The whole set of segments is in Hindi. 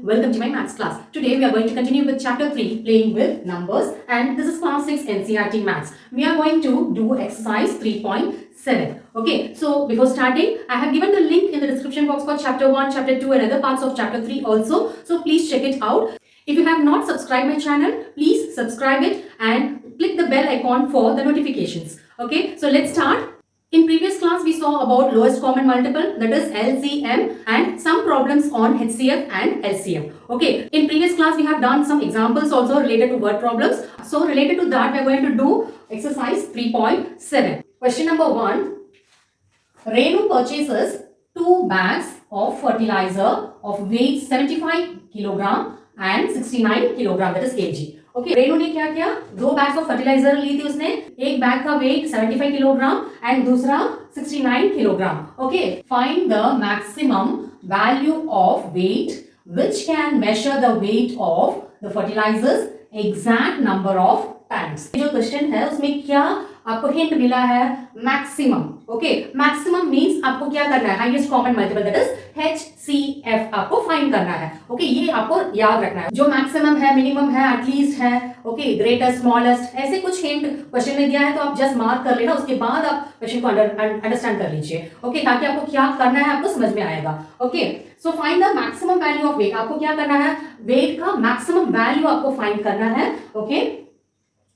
welcome to my maths class. Today we are going to continue with chapter 3, playing with numbers, and this is class 6 NCERT maths. We are going to do exercise 3.7. Okay, so before starting, I have given the link in the description box for chapter 1, chapter 2 and other parts of chapter 3 also. So please check it out. If you have not subscribed my channel, please subscribe it and click the bell icon for the notifications. Okay, so let's start. In previous class, we saw about lowest common multiple, that is LCM, and some problems on HCF and LCM. Okay, in previous class, we have done some examples also related to word problems. So related to that, we are going to do exercise 3.7. Question number 1. Renu purchases 2 bags of fertilizer of weight 75 kilogram and 69 kilogram, that is kg. Okay, Renu ने क्या किया, 2 बैग्स ऑफ फर्टिलाइजर ली थी उसने. एक बैग का वेट 75 किलोग्राम एंड दूसरा 69 kilogram. Okay, find the maximum value of weight which can measure the weight of the fertilisers exact number of times. जो क्वेश्चन है उसमें क्या आपको हिंट मिला है, मैक्सिमम. ओके, मैक्सिमम मींस आपको क्या करना है, highest common multiple, that is HCF आपको फाइंड करना है. ओके, ये आपको याद रखना है. जो मैक्सिमम है, मिनिमम है, एटलीस्ट है, ओके, ग्रेटेस्ट, स्मॉलेस्ट, ऐसे कुछ हिंट क्वेश्चन में दिया है तो आप जस्ट मार्क कर लेना. उसके बाद आप क्वेश्चन को अंडरस्टैंड कर लीजिए. ओके, ताकि आपको क्या करना है आपको समझ में आएगा. Okay, so find the maximum value of weight. आपको क्या करना है, वेट का मैक्सिमम वैल्यू आपको फाइंड करना है. Okay,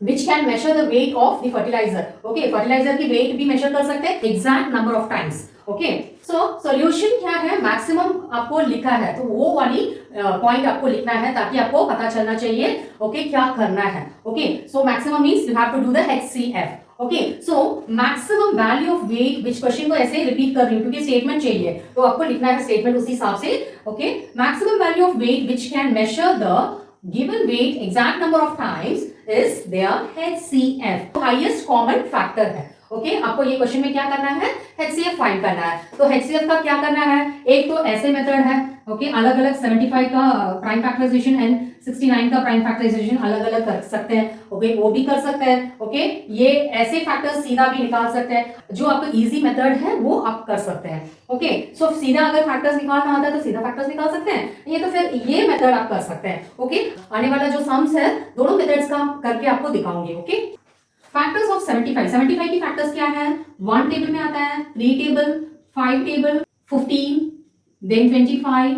which can measure the weight of the fertilizer. Okay, fertilizer की weight भी measure कर सकते हैं exact number of times. Okay, so solution क्या है, maximum आपको लिखा है तो वो वाली point आपको लिखना है ताकि आपको पता चलना चाहिए. Okay, क्या करना है. Okay, so maximum means you have to do the HCF. Okay, so maximum value of weight, which question को ऐसे रिपीट कर रही हूँ क्योंकि स्टेटमेंट चाहिए तो आपको लिखना है स्टेटमेंट उसी हिसाब से. Okay, maximum value of weight which can measure the given weight exact number of times is their HCF, highest common factor है. ओके, आपको ये क्वेश्चन में क्या करना है, HCF फाइंड करना है. तो HCF का क्या करना है, एक तो ऐसे मेथड है. ओके, अलग अलग 75 का प्राइम फैक्टराइजेशन एंड 69 का प्राइम फैक्टराइजेशन अलग अलग कर सकते हैं. ओके, वो भी कर सकते हैं. ओके, ये ऐसे फैक्टर्स सीधा भी निकाल सकते हैं. जो आपको इजी मेथड है वो आप कर सकते हैं. ओके, सो सीधा अगर फैक्टर्स निकालना आता है तो सीधा फैक्टर्स निकाल सकते हैं, ये तो फिर ये मेथड आप कर सकते हैं. ओके, आने वाला जो सम्स है दोनों मेथड्स का करके आपको दिखाऊंगी. ओके, फैक्टर्स ऑफ 75 की फैक्टर्स क्या है, 1 टेबल में आता है, 3 table, 5 table, 15, then 25,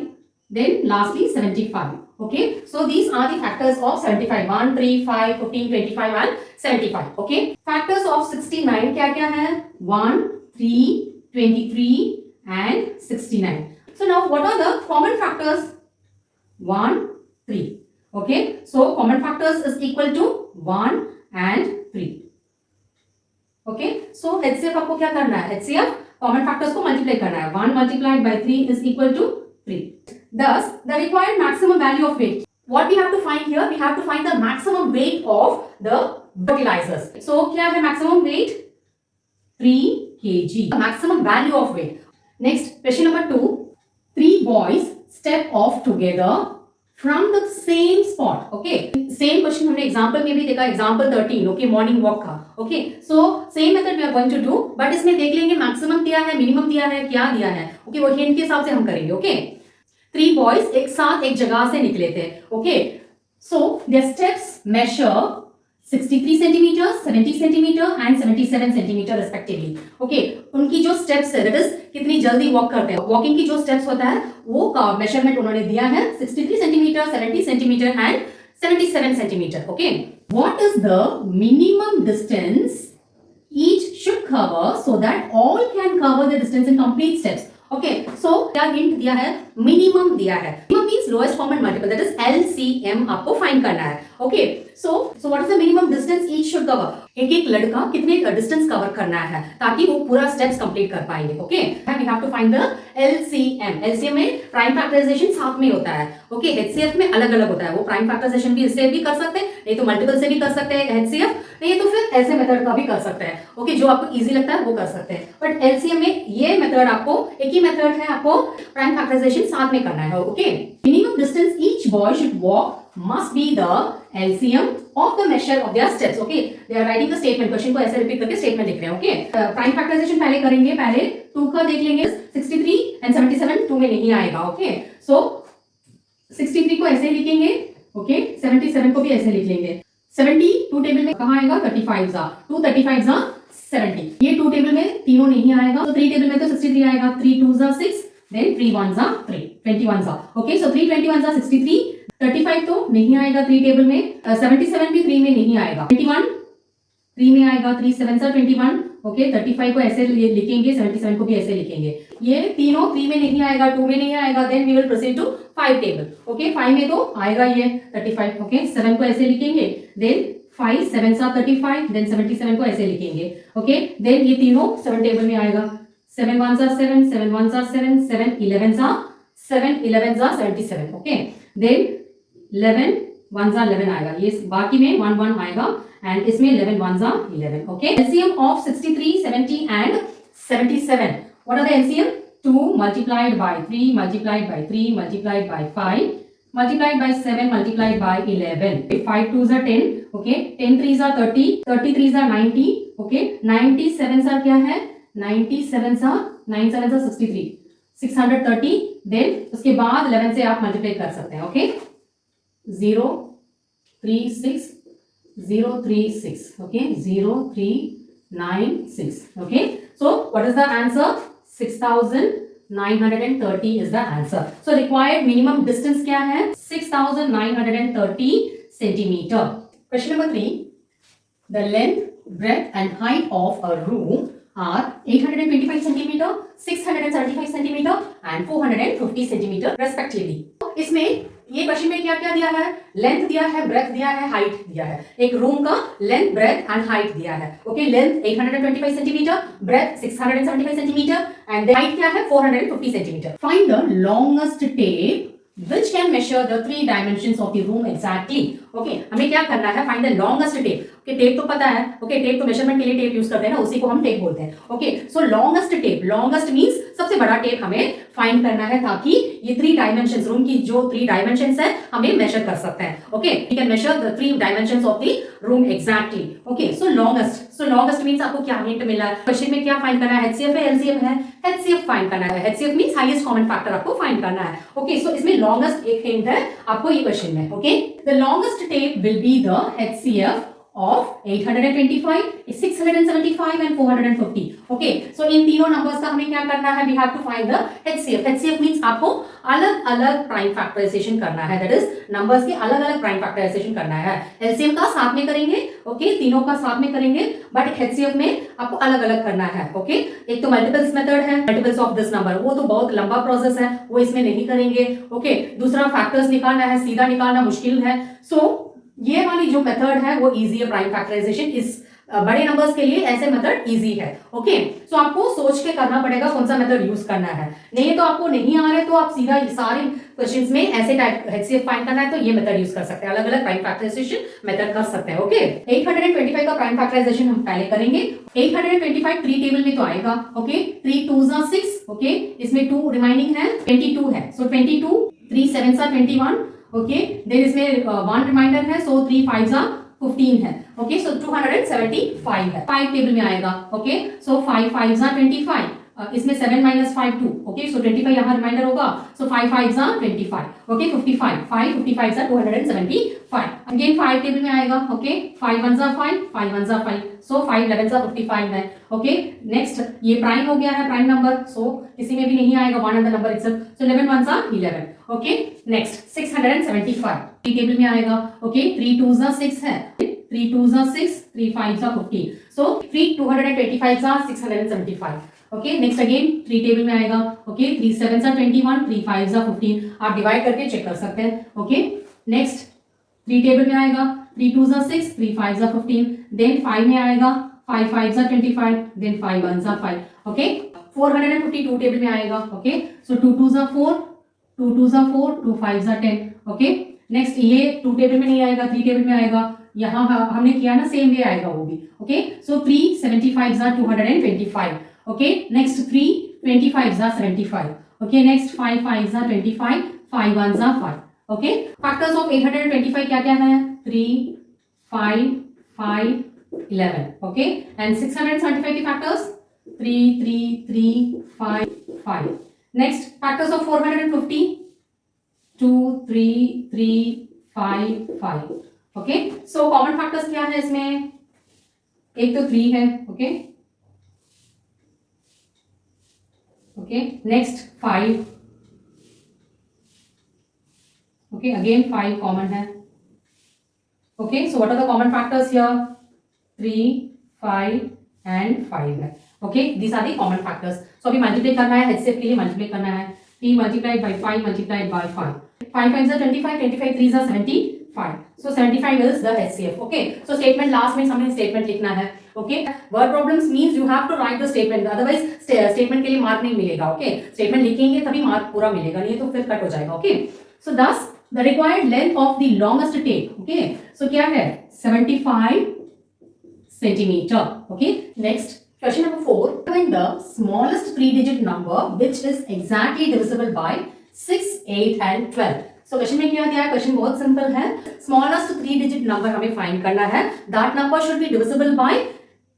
then lastly 75. Okay, so these are the factors of 75, 1, 3, 5, 15, 25 and 75. Okay, factors of 69 क्या क्या है, 1, 3, 23 and 69. So now what are the common factors, 1, 3. Okay, so common factors is equal to 1 and 3. Okay, so HCF आपको क्या करना है, HCF कॉमन फैक्टर्स को मल्टीप्लाई करना है. 1 multiplied by 3 is equal to 3. Thus, the required maximum value of weight. What we have to find here? We have to find the maximum weight of the fertilizers. So, क्या है maximum weight? 3 kg. Maximum value of weight. Next, question number 2. 3 boys step off together from the same spot. Okay, same question हमने example में भी देखा, example 13. Okay, morning walk का. Okay, so same method we are going to do, but इसमें देख लेंगे maximum दिया है, minimum दिया है, क्या दिया है. Okay, वो hint के हिसाब से हम करेंगे. Okay, 3 boys एक साथ एक जगह से निकले थे. Okay, so their steps measure 63 centimeter, 70 centimeter and 77 centimeter respectively. Okay, उनकी जो steps है, that is कितनी जल्दी walk करते हैं, walking की जो steps होता है वो का measurement उन्होंने दिया है 63 centimeter, 70 centimeter and 77 centimeter. Okay, what is the minimum distance each should cover so that all can cover the distance in complete steps? Okay, so क्या hint दिया है, minimum दिया है. Minimum means lowest common multiple, that is LCM आपको find करना है. Okay, so what is the minimum distance each should cover? एक एक लड़का कितने डिस्टेंस कवर करना है ताकि वो पूरा स्टेप्स कंप्लीट कर पाएंगे. Okay, we have to find the LCM. LCM में प्राइम फैक्टराइजेशन साथ में होता है. ओके, HCF में अलग अलग होता है. वो प्राइम फैक्टराइजेशन भी इससे भी कर सकते हैं, नहीं तो मल्टीपल से भी कर सकते हैं HCF, नहीं तो फिर ऐसे मेथड का भी कर सकते हैं. ओके, जो आपको इजी लगता है वो कर सकते हैं, बट LCM में ये मेथड आपको एक ही मेथड है, आपको प्राइम फैक्टराइजेशन साथ में करना है. Okay, minimum distance each boy should walk must be the LCM of the measure of their steps. Okay, they are writing the statement. Question को ऐसे रिपीट करके स्टेटमेंट लिख रहे हैं. ओके, प्राइम फैक्टराइजेशन पहले करेंगे, पहले 2 का देख लेंगे. 63 and 77 2 में नहीं आएगा. ओके, सो 63 को ऐसे लिखेंगे, ओके 77 को भी ऐसे लिख लेंगे। 72 टेबल में कहाँ आएगा, 35 जा 2 35 जा 70। ये 2 टेबल में तीनों नहीं आएगा, तो 3 टेबल में तो 63 आएगा। 3 2 जा 6, देन 3 1 जा 3, 21 जा, ओके सो 3 21 जा 63। 35 तो नहीं आएगा 3 टेबल में, 77 भी 3 में नहीं आएगा। 21 3 में आएगा, 3 7 जा 21, ओके 35 को ऐसे लिखेंगे, 77 को भी ऐसे लिखेंगे। ये तीनों 3 में नहीं आएगा, 2 में नहीं आएगा, then we will proceed to 5 table, okay 5 में तो आएगा ये 35, ओके 7 को ऐसे लिखेंगे, देन 5 7 जा 35, देन 77 को ऐसे लिखेंगे, ओके देन ये तीनों 7 टेबल में आएगा। 7 1 जा 7, 7 1 जा 7, 7 11 जा 77, ओके देन 11 1 जा 11 आएगा, ये बाकी में 1 1 आएगा एंड इसमें 11 1 जा 11, okay. LCM of 63, 70 and 77. What are the LCM? 2 multiplied by 3 multiplied by 3 multiplied by 5 multiplied by 7 multiplied by 11. 5 2s are 10, okay 10 3s are 30, 30 3s are 90, okay 97s are क्या है, 97s are 9 7s are 63, 630, then उसके बाद 11 से आप मल्टीप्लाई कर सकते हैं, okay 0 3 6 0 3 6, okay 0 3 9 6, okay so what is the answer? 6930 is the answer. So required minimum distance क्या है, 6930 centimeter. Question number 3, the length, breadth and height of a room are 825 centimeter, 675 centimeter and 450 centimeter respectively. इसमें ये क्वेश्चन में क्या क्या दिया है, लेंथ दिया है, ब्रेथ दिया है, हाइट दिया है। एक रूम का लेंथ, ब्रेथ एंड हाइट दिया है, okay length 825 centimetre, breadth 675 centimetre and height क्या है 450 centimetre. Find the longest tape which can measure the 3 dimensions of the room exactly. Okay, हमें क्या करना है, find the longest tape. Okay, tape तो पता है, okay टेप तो मेजरमेंट के लिए टेप यूज करते हैं ना, उसी को हम टेप बोलते हैं। Okay, so longest tape, longest means सबसे बड़ा टेप हमें फाइंड करना है ताकि ये 3 डायमेंशंस, रूम की जो 3 डायमेंशंस है हमें मेजर कर सकते हैं। Okay, we can measure the 3 dimensions of the room exactly. Okay, so longest means आपको क्या हिंट मिला है, क्वेश्चन में क्या फाइंड करना है, HCF है LCM है, HCF फाइंड करना है। HCF means highest common factor आपको फाइंड करना है। ओके सो इसमें लॉन्गेस्ट एक हिंट है आपको ये क्वेश्चन में, okay the longest tape will be the HCF of 825, 675 and 450. Okay, so इन तीनों नंबर्स का हमें क्या करना है, we have to find the HCF. HCF means आपको अलग अलग प्राइम फैक्टराइजेशन करना है, that is नंबर्स के अलग अलग प्राइम फैक्टराइजेशन करना है। LCM का साथ में करेंगे, ओके तीनों का साथ में करेंगे, बट HCF में आपको अलग अलग करना है, ओके एक तो मल्टीपल्स मेथड है, मल्टीपल्स ऑफ दिस नंबर, वो तो बहुत लंबा प्रोसेस है, वो इसमें नहीं करेंगे, ओके दूसरा फैक्टर्स निकालना है, सीधा निकालना मुश्किल है। सो ये वाली जो मेथड है वो इजी है, प्राइम फैक्टराइजेशन इस बड़े नंबर्स के लिए ऐसे मेथड इजी है। ओके सो आपको सोच के करना पड़ेगा कौन सा मेथड यूज करना है, नहीं तो आपको नहीं आ रहे तो आप सीधा सारे क्वेश्चंस में ऐसे टाइप HCF फाइंड करना है तो ये मेथड यूज कर सकते हैं, अलग अलग प्राइम फैक्टराइजेशन मेथड कर सकते हैं। ओके 825 का प्राइम फैक्टराइजेशन हम पहले करेंगे। 825 3 टेबल में तो आएगा, ओके 3 2s are 6, ओके इसमें 2 रिमाइनिंग है, 22 है, सो 22 3 7s are 21, ओके देन इसमें 1 रिमाइंडर है, सो 3 5s are 15 है, ओके सो 275 है, 5 टेबल में आएगा, ओके सो 5 5s are 25, इसमें 7 - 5 2, ओके सो 25 यहाँ रिमाइंडर होगा, सो 5 5s are 25, okay 55 5 55s are 275, again 5 table में आएगा, okay 5 1s are 5 5 1s are 5, so 5 11s are 55 है, ओके नेक्स्ट ये प्राइम हो गया है, प्राइम नंबर, सो किसी में भी नहीं आएगा 1 on the number itself, so 11 1s are 11, okay next 675 3 table में आएगा, ओके 3 2s are 6 है, 3 2s are 6 3 5s are 15, so 3 225s are 675, okay next again 3 table में आएगा, okay 3 7s are 21 3 5s are 15, आप डिवाइड करके चेक कर सकते हैं, ओके नेक्स्ट 3 टेबल में आएगा, 3 2s are 6 3 5s are 15, then 5 में आएगा, 5 5s are 25, then 5 1s are 5, okay 452 table में आएगा, okay so 2 2s are 4 2 2s are 4 2 5s are 10, okay next ये 2 टेबल में नहीं आएगा, 3 टेबल में आएगा, यहाँ हमने किया ना सेम वे आएगा वो भी, okay so 3 75s are 225, okay next 3 25s are 75, okay next 5 5s are 25 5 1s are 5, okay factors of 825 क्या क्या है, 3 5 5 11, ओके एंड 675 की factors 3 3 3 5 5, next factors of 450 2 3 3 5 5. Okay, so common factors क्या है इसमें? एक तो 3 है. Okay okay, next 5. Okay, again 5 common है. Okay, so what are the common factors here? 3 5 and 5 है. Okay, these are the common factors. So अभी मल्टीप्लाई करना है, एचसीएफ के लिए मल्टीप्लाई करना है. 3 multiplied by 5 multiplied by 5. 5 5s are 25, 25 3s are 75. So 75 is the HCF. Okay. So statement last में हमें statement लिखना है. Okay. Word problems means you have to write the statement. Otherwise statement के लिए mark नहीं मिलेगा. Okay. Statement लिखेंगे तभी mark पूरा मिलेगा, नहीं तो फिर cut हो जाएगा. Okay. So thus the required length of the longest tape. Okay. So क्या है? 75 centimeter. Okay. Next. Question number 4. Find the smallest three-digit number which is exactly divisible by 6, 8 and 12. So question में क्या दिया है? Question बहुत simple है. Smallest three-digit number हमें find करना है. That number should be divisible by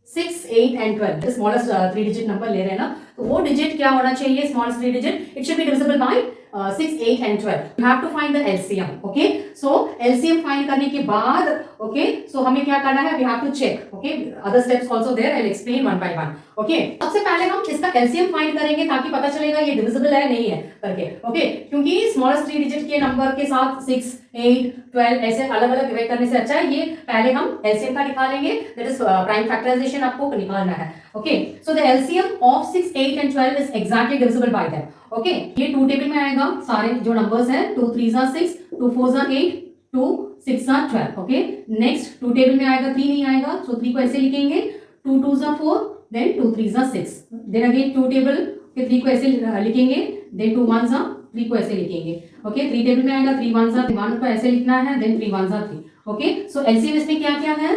6, 8 and 12. The smallest three-digit number ले रहे हैं ना, तो वो digit क्या होना चाहिए? Smallest three-digit. It should be divisible by 6, 8 and 12. You have to find the LCM. Okay. So LCM find करने के बाद, okay, so हमें क्या करना है? We have to check. Okay. Other steps also there. I'll explain one by one. Okay. सबसे पहले हम इसका LCM find करेंगे ताकि पता चलेगा ये divisible है नहीं है करके. Okay. क्योंकि smallest three digit के number के साथ 6, 8, 12 ऐसे अलग अलग डिवाइड करने से अच्छा है ये पहले हम LCM का निकालेंगे. That is prime factorization आपको निकालना है. Okay. So the LCM of 6, 8 and 12 is exactly divisible by them. Okay, ये 2 टेबल में आएगा सारे जो नंबर्स हैं. 2 3s are 6, 2 4s are 8, 2 6s are 12. Okay, next 2 table में आएगा 3 नहीं आएगा, सो 3 को ऐसे लिखेंगे. 2 2s are 4, then 2 3s are 6. Then again 2 table के 3 को ऐसे लिखेंगे, देन 2 1s are 3 को ऐसे लिखेंगे. ओके, 3 टेबल में आएगा 3 1s are 1 को ऐसे लिखना है, then 3 1s are 3. Okay, so LCM इसमें क्या क्या है?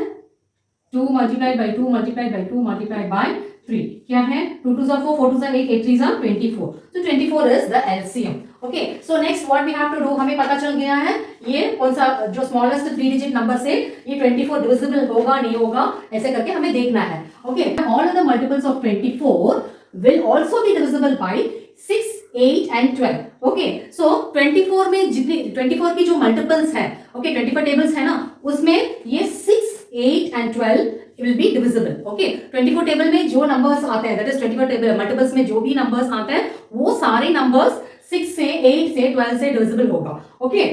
2 multiplied by 2 multiplied by 2 multiplied by 3 क्या है? 2 2s are 4, 4 2s are 8, 8 3s are 24. So 24 is the LCM. Okay. So next what we have to do, हमें पता चल गया है ये कौन सा जो स्मॉलेस्ट थ्री डिजिट नंबर से ये 24 डिविजिबल होगा नहीं होगा ऐसे करके हमें देखना है. Okay. All other multiples of 24 will also be divisible by 6, 8 and 12. Okay. So 24 में जितनी 24 की जो मल्टीपल्स है, okay, 24 टेबल्स है ना, उसमें ये 6, 8 and 12 will be divisible. Okay. 24 table में जो नंबर्स आते हैं, that is 24 टेबल मल्टीपल्स में जो भी नंबर्स आते हैं वो सारे नंबर्स 6 से 8 से 12 से divisible होगा. Okay.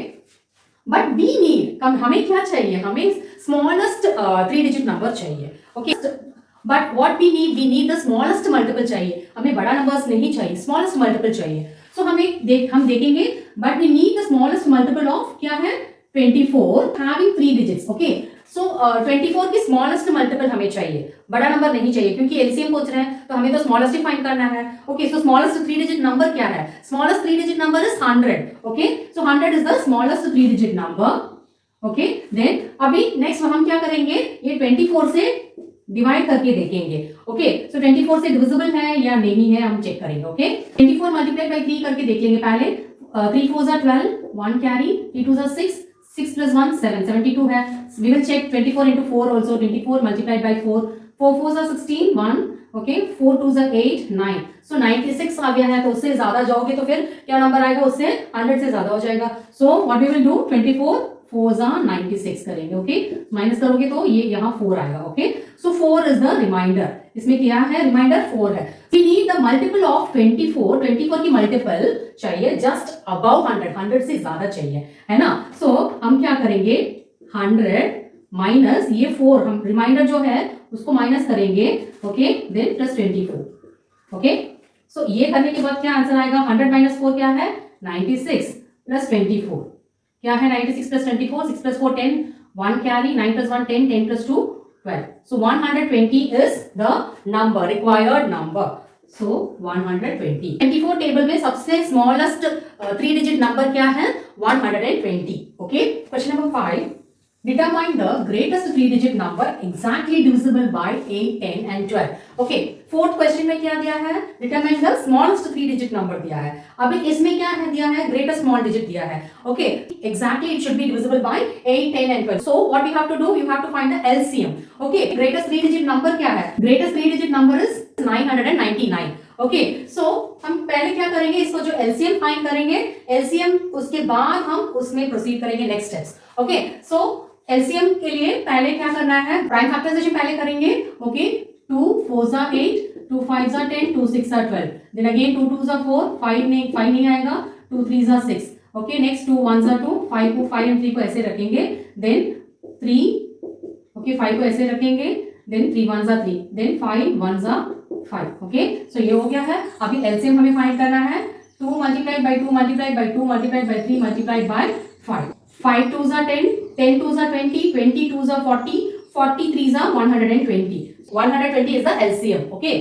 But we need, हमें क्या चाहिए? हमें smallest three digit number चाहिए. Okay. But what we need the smallest multiple चाहिए. हमें बड़ा नंबर्स नहीं चाहिए, smallest multiple चाहिए. So हम देखेंगे, but we need the smallest multiple of क्या है? 24 having 3 digits. Okay. So 24 की स्मॉलेस्ट मल्टीपल हमें चाहिए, बड़ा नंबर नहीं चाहिए क्योंकि एलसीएम पूछ रहे हैं तो हमें तो स्मॉलेस्ट ही फाइंड करना है. Okay, so smallest three digit number क्या है? Smallest three digit number is 100. Okay, so 100 is the smallest three digit number. Okay, then अभी नेक्स्ट हम क्या करेंगे? ये 24 से डिवाइड करके देखेंगे. ओके, सो 24 से डिविजिबल है या नहीं है हम चेक करेंगे. ओके, 24 मल्टीप्लाई बाय 3 करके देख लेंगे पहले. 3 4s are 12, 1 carry, 3 2s are 6, 6 plus 1 7, 72 है. We will check 24 into 4 also. 24 multiplied by 4, 4 4s are 16, 1. Okay, 4 2s are 8, 9. So 96 आ गया है, तो उससे ज्यादा जाओगे तो फिर क्या नंबर आएगा? उससे 100 से ज्यादा हो जाएगा. So what we will do? 24 4s are 96 करेंगे. ओके, माइनस करोगे तो ये यहाँ 4 आएगा. Okay, so 4 is the remainder. इसमें क्या है? रिमाइंडर 4 है. We need the multiple of 24. 24 की मल्टीपल चाहिए जस्ट अबव 100. 100 से ज्यादा चाहिए, है ना. सो हम क्या करेंगे? 100 माइनस ये 4, हम रिमाइंडर जो है उसको माइनस करेंगे. Okay, then plus 24. Okay, so ये करने के बाद क्या आंसर आएगा? 100 माइनस 4 क्या है? 96 प्लस 24 क्या है? 96 plus 24, 6 plus 4 10, 1 carry, 9 plus 1 10, 10 plus 2 12. So 120 is the number, required number. So 120. 24 table में सबसे स्मॉलेस्ट थ्री डिजिट नंबर क्या है? 120. Okay, question number 5. Determine the greatest three digit number exactly divisible by 8, 10 and 12. Okay, fourth question में क्या दिया है? Determine the smallest three digit number दिया है. अभी इसमें क्या है दिया है? greatest small digit दिया है. Okay, exactly it should be divisible by 8, 10 and 12. So what we have to do? You have to find the LCM. Okay, greatest three digit number क्या है? Greatest three digit number is 999. Okay, सो हम पहले क्या करेंगे, इसको जो एलसीएम फाइंड करेंगे, एलसीएम उसके बाद हम उसमें प्रोसीड करेंगे next steps. Okay, so LCM के लिए पहले क्या करना है, प्राइम फैक्टराइजेशन पहले करेंगे. ओके, 2 4 जा 8, 2 5 जा 10, 2 6 जा 12. देन अगेन 2 2 जा 4, 5 नहीं आएगा, 2 3 जा 6. ओके, नेक्स्ट 2 1 जा 2, 5 एंड 3 को ऐसे रखेंगे. देन 3, ओके 5 को ऐसे रखेंगे. देन 3 1 जा 3, देन 5 1 जा 5. ओके, सो ये हो गया है. अभी एलसीएम हमें फाइंड करना है. 2 multiplied by 2 multiplied by 2 multiplied by 3 multiplied by 5. 5 2 जा 10, 10 2 जा 20, 20 2 जा 40, 40 3 जा 120. 120 is the LCM. Okay.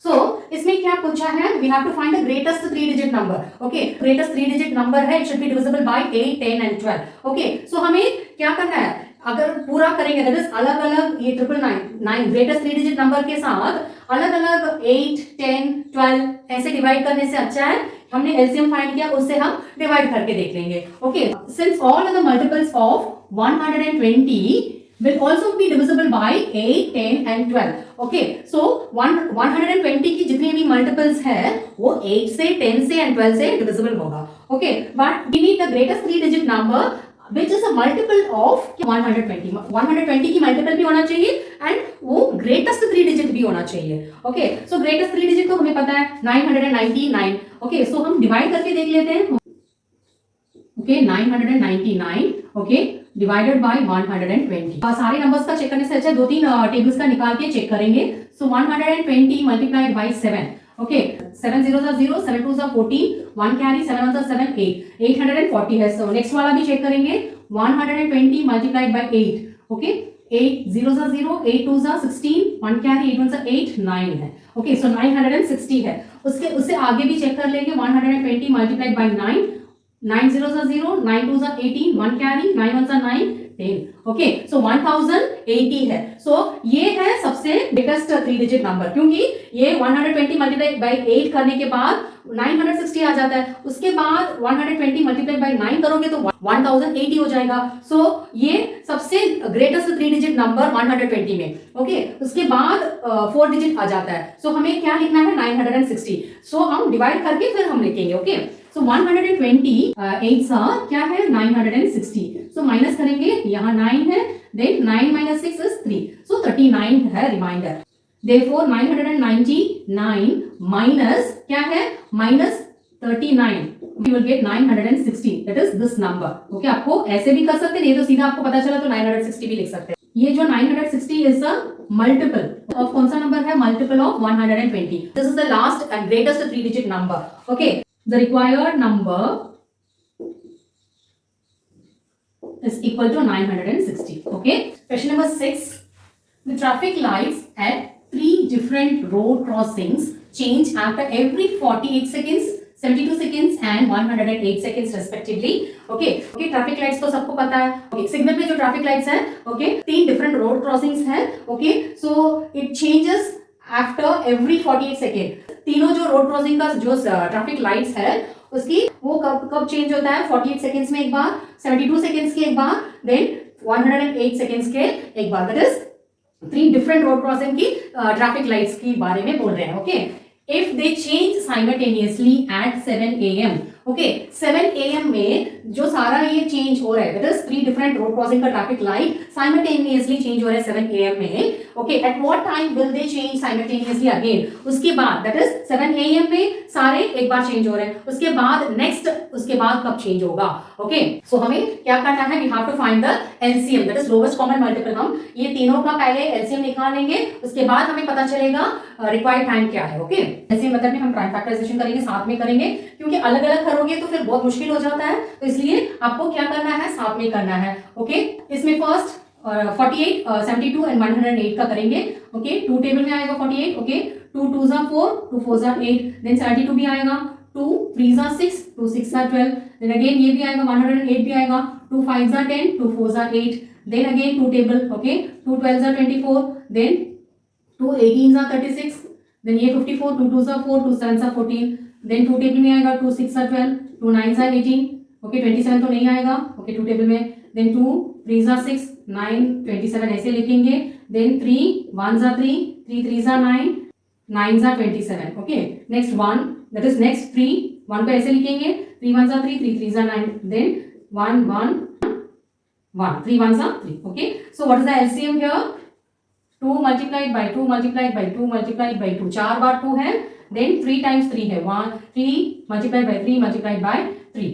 So इसमें क्या पूछा है, we have to find the greatest 3-digit number. Okay, greatest 3-digit number है, it should be divisible by 8, 10 and 12. Okay, so हमें क्या करना है, अगर पूरा करेंगे that is अलग अलग ये 999 ग्रेटेस्ट 3-digit नंबर के साथ अलग अलग 8, 10, 12 ऐसे डिवाइड करने से अच्छा है हमने एलसीएम फाइंड किया, उससे हम डिवाइड करके देख लेंगे. Okay, since all of the multiples of 120 will also be divisible by 8, 10 and 12. Okay, so 120 की जितनी भी multiples है वो 8 से 10 से and 12 से divisible होगा. Okay, but we need the greatest 3-digit number which is a multiple of 120. 120 की multiple भी होना चाहिए and वो greatest 3-digit भी होना चाहिए. Okay, so greatest 3-digit तो हमें पता है 999. Okay, so हम divide करके देख लेते हैं. Okay, 999. Okay, divided by 120. सारे नंबर्स का चेक करने से अच्छा 2-3 टेबल्स का निकाल के चेक करेंगे. सो 120 मल्टीप्लाइड बाय 7. ओके, 7 0 0, 7 2 14, 1 कैरी, 7 1 7 8, 840 है. सो नेक्स्ट वाला भी चेक करेंगे. 120 मल्टीप्लाइड बाय 8. ओके, 8 0 0, 8 2 16, 1 कैरी, 8 1 8, 9 है. ओके, सो 960 है. उससे आगे भी चेक कर लेंगे. 120 मल्टीप्लाइड बाय 9, 9 0 0, 9 2 18, 1 कैरी, 9 1 9, 10. ओके, सो 1080 है. सो ये है सबसे बिगेस्ट 3-digit नंबर, क्योंकि ये 120 मल्टीप्लाई बाय 8 करने के बाद 960 आ जाता है. उसके बाद 120 मल्टीप्लाई बाय 9 करोगे तो 1080 हो जाएगा. सो ये सबसे ग्रेटेस्ट 3-digit नंबर 120 में. ओके, उसके बाद 4 डिजिट आ जाता है. सो हमें क्या लिखना है, 960. सो हम डिवाइड करके फिर हम लिखेंगे. ओके, सो 120 8 सा क्या है, 960. सो माइनस करेंगे, यहाँ 9 है, देन 9 minus 6 is 3. सो 39 है रिमाइंडर. Therefore 999 minus क्या है, minus 39. You will get 960. That is this number. Okay, आपको ऐसे भी कर सकते हैं, नहीं तो सीधा आपको पता चला तो 960 भी लिख सकते हैं. ये जो 960 is a multiple of कौन सा नंबर है, multiple of 120. This is the last and greatest 3-digit number. Okay, the required number is equal to 960. Okay, question number 6. The traffic lights at 3 different road crossings change after every 48 seconds, 72 seconds and 108 seconds respectively. Okay, traffic lights तो सबको पता है. Okay, signal में जो traffic lights हैं, okay, 3 different road crossings हैं. Okay, so it changes after every 48 seconds. तीनों जो road crossing का जो traffic lights है उसकी वो कब चेंज होता है, 48 सेकेंड्स में एक बार, 72 सेकेंड्स के एक बार, देन 108 सेकेंड्स के एक बार. That is 3 different road crossing की ट्रैफिक लाइट्स के बारे में बोल रहे हैं. Okay, if they change simultaneously at 7 AM. Okay, 7 AM में जो सारा ये चेंज हो रहा है, that is 3 different road crossing का ट्रैफिक लाइट साइमल्टेनियसली चेंज हो रहा है 7 AM में. Okay, at what time will they change simultaneously again. उसके बाद दैट इज 7 AM में सारे एक बार चेंज हो रहे हैं, उसके बाद नेक्स्ट उसके बाद कब चेंज होगा. ओके, सो हमें क्या करना है, we have to find the LCM, that is lowest common multiple. हम ये तीनों का पहले एलसीएम निकालेंगे, उसके बाद हमें पता चलेगा रिक्वायर्ड टाइम क्या है. ओके, एलसीएम मेथड में हम प्राइम फैक्टराइजेशन करेंगे, साथ में करेंगे, क्योंकि अलग अलग करोगे तो फिर बहुत मुश्किल हो जाता है. तो इसलिए आपको क्या करना है, साथ में करना है. ओके, इसमें फर्स्ट 48, 72 एंड 108 का करेंगे. ओके, 2 टेबल में आएगा 48. ओके, 2 2 जा 4, 2 4 जा 8, देन 72 भी आएगा, 2 3 जा 6, 2 6 जा 12, देन अगेन ये भी आएगा, 108 भी आएगा, 2 5 जा 10, 2 4 जा 8, देन अगेन 2 टेबल. ओके, 2 12 जा 24, देन 2 18 जा 36, देन ये 54, 2 2 जा 4, 2 7 जा 14, देन 2 टेबल में आएगा, 2 6 जा 12, 2 9 जा 18. ओके, 27 तो नहीं आएगा. ओके, 2 टेबल में, देन 2 3 जा 6, 9 27 ऐसे लिखेंगे, देन 3 1 जा 3, 3 3 जा 9, 9s are 27. Okay. Next 1, that is next 3. 1 को ऐसे लिखेंगे, 3 1s are 3, 3 3s are 9. Then 1 1 1. 3 1s are 3. Okay. So what is the LCM here? 2 multiplied by 2 multiplied by 2 multiplied by 2. 4 बार 2 है. Then 3 times 3 है. 3 multiplied by 3 multiplied by 3.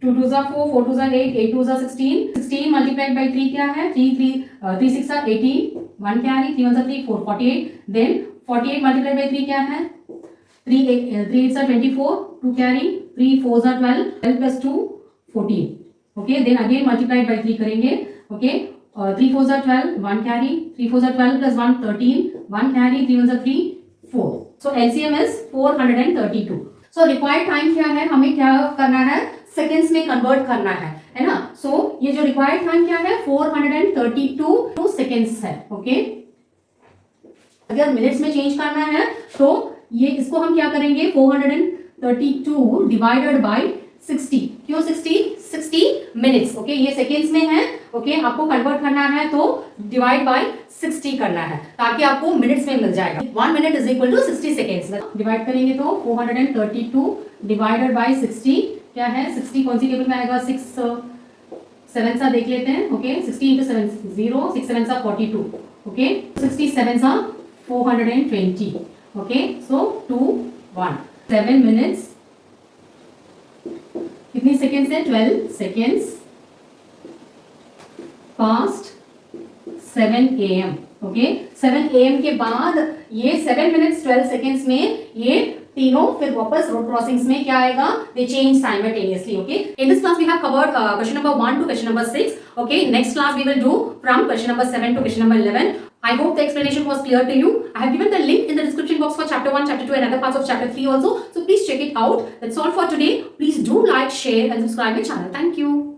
2 2s are 4, 4 2s are 8, 8 2s are 16. 16 multiplied by 3 क्या है? 3 6 are 18. 1 carry, 3 1s are 3, 4 48. Then 48 multiplied by 3 क्या है? 3 8s are 24, 2 carry, 3 4s are 12, 12 plus 2 14. Okay, then again multiplied by 3 करेंगे. Okay, 3 4s are 12, 1 carry, 3 4s are 12 plus 1 13, 1 carry, 3 1s are 3 4. So LCM is 432. So required time क्या है? हमें क्या करना है? सेकेंड्स में कन्वर्ट करना है ना. सो ये जो रिक्वायर्ड टाइम क्या है? 432 सेकेंड्स है. ओके, अगर मिनट्स में चेंज करना है तो ये इसको हम क्या करेंगे? 432 डिवाइडेड बाय 60. क्यों 60? 60 मिनट्स. ओके, ये सेकेंड्स में है. ओके, आपको कन्वर्ट करना है तो डिवाइड बाय 60 करना है ताकि आपको मिनट्स में मिल जाएगा. 1 minute is equal to 60 seconds. Divide करेंगे तो 432 डिवाइडेड बाय 60 क्या है? 60 कौन सी टेबल में आएगा? 6 7 सा देख लेते हैं. ओके, 60 into 7 0, 6 7 सा 42. ओके, 67 सा 420. Okay, so 2 1 7 minutes. कितनी सेकेंड्स है? 12 seconds past 7 AM. Okay, 7 AM के बाद ये 7 मिनट्स 12 सेकेंड्स में ये तीनों फिर वापस रोड क्रॉसिंग्स में क्या आएगा? They change simultaneously. Okay, in this class we have covered question number 1 to question number 6. Okay, next class we will do from question number 7 to question number 11. I hope the explanation was clear to you. I have given the link in the description box for chapter 1, chapter 2 and other parts of chapter 3 also. So please check it out. That's all for today. Please do like, share and subscribe my channel. Thank you.